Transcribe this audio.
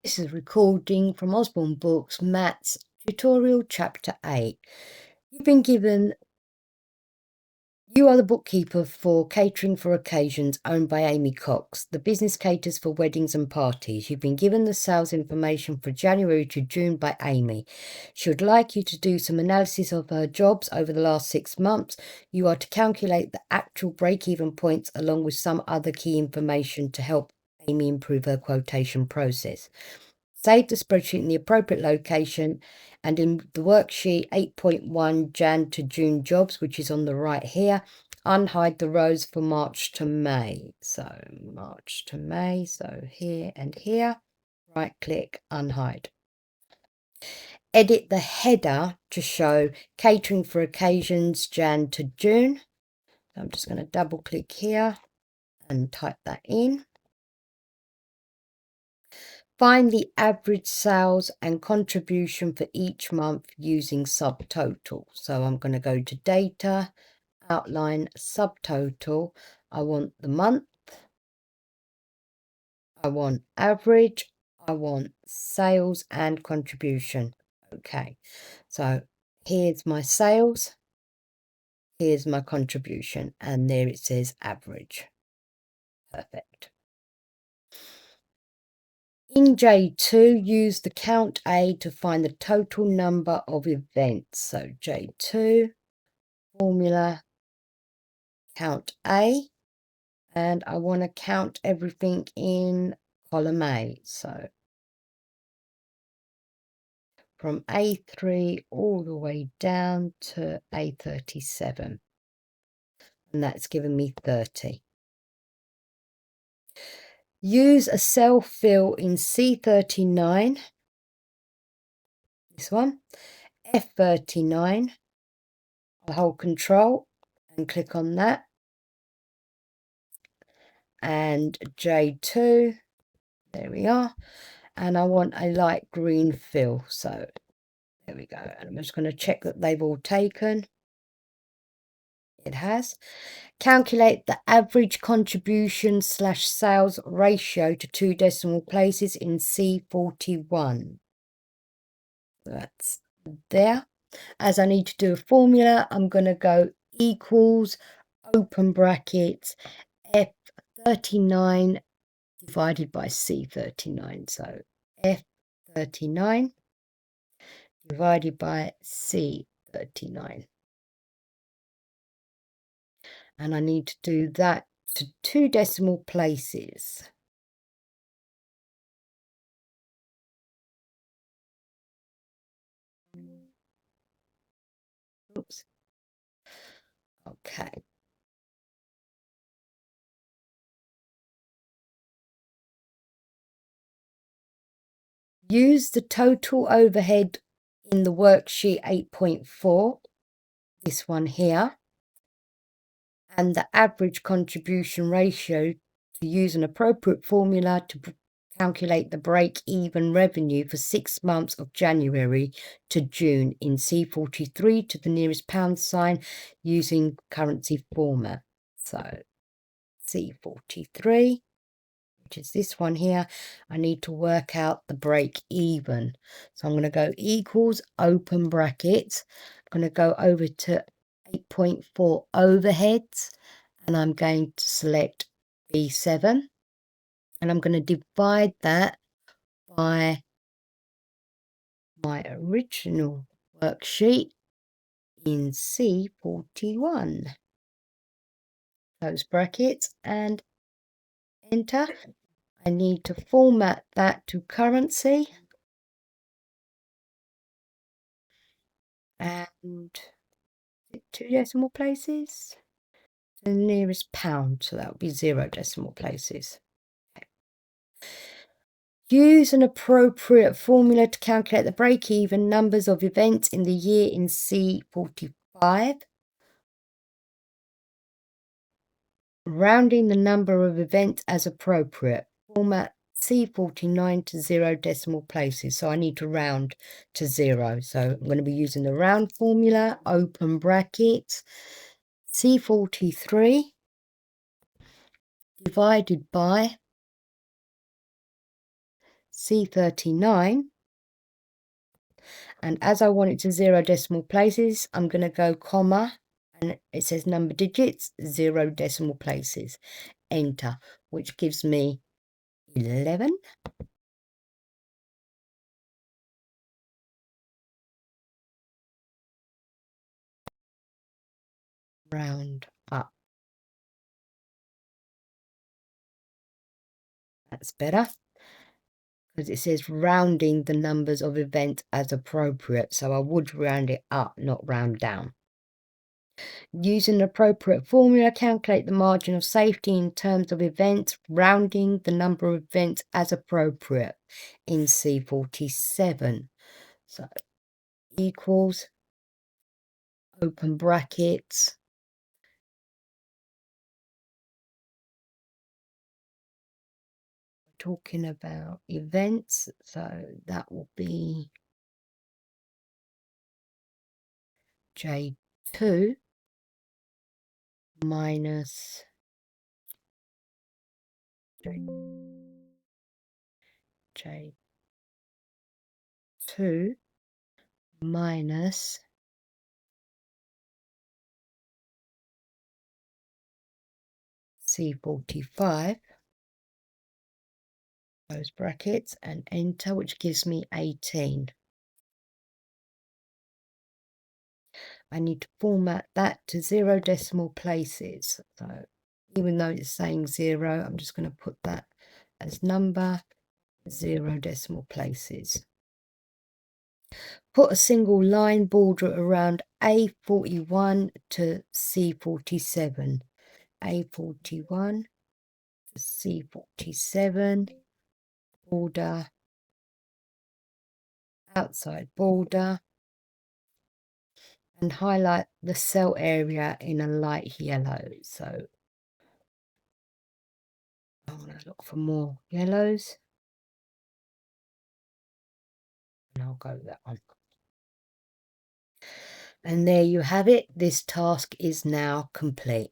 This is a recording from Osborne Books, MATST Tutorial Chapter 8. You are the bookkeeper for Catering for Occasions, owned by Amy Cox. The business caters for weddings and parties. You've been given the sales information for January to June by Amy. She would like you to do some analysis of her jobs over the last 6 months. You are to calculate the actual break-even points along with some other key information to help Amy improve her quotation process. Save the spreadsheet in the appropriate location, and in the worksheet 8.1 Jan to June jobs, which is on the right here, unhide the rows for March to May. So March to May, so here and here, right click, unhide. Edit the header to show catering for occasions Jan to June. So I'm just going to double click here and type that in. Find the average sales and contribution for each month using subtotal. So I'm going to go to data, outline, subtotal. I want the month. I want average. I want sales and contribution. Okay, so here's my sales. Here's my contribution. And there it says average. Perfect. In J2, use the count A to find the total number of events. So J2, formula, count A, and I want to count everything in column A. So from A3 all the way down to A37. And that's given me 30. Use a cell fill in C39, this one, F39, I'll hold Control and click on that, and J2, there we are, and I want a light green fill, so there we go, and I'm just going to check that they've all taken. It has. Calculate the average contribution / sales ratio to 2 decimal places in C41. That's there. As I need to do a formula, I'm going to go equals, open brackets, F39 divided by C39. So F39 divided by C39. And I need to do that to 2 decimal places. Oops. Okay. Use the total overhead in the worksheet 8.4, this one here, and the average contribution ratio to use an appropriate formula to calculate the break-even revenue for 6 months of January to June in C43 to the nearest pound sign using currency format. So C43, which is this one here, I need to work out the break-even. So I'm going to go equals, open brackets. I'm going to go over to 8.4 overheads, and I'm going to select B7, and I'm going to divide that by my original worksheet in C41. Close brackets and enter. I need to format that to currency and 2 decimal places. The nearest pound, so that would be 0 decimal places. Use an appropriate formula to calculate the break-even numbers of events in the year in C45. Rounding the number of events as appropriate. Format C49 to 0 decimal places. So I need to round to 0. So I'm going to be using the round formula, open brackets, C43 divided by C39, and as I want it to 0 decimal places, I'm going to go comma, and it says number digits, 0 decimal places, enter, which gives me 11. Round up. That's better, because it says rounding the numbers of events as appropriate, so I would round it up, not round down. Use an appropriate formula, calculate the margin of safety in terms of events, rounding the number of events as appropriate in C47. So equals, open brackets, we're talking about events, so that will be J2 minus J2 minus C45, close brackets, and enter, which gives me 18. I need to format that to 0 decimal places. So even though it's saying 0, I'm just going to put that as number, 0 decimal places. Put a single line border around A41 to C47. A41 to C47, border, outside border, and highlight the cell area in a light yellow. So I want to look for more yellows, and I'll go that one. And there you have it. This task is now complete.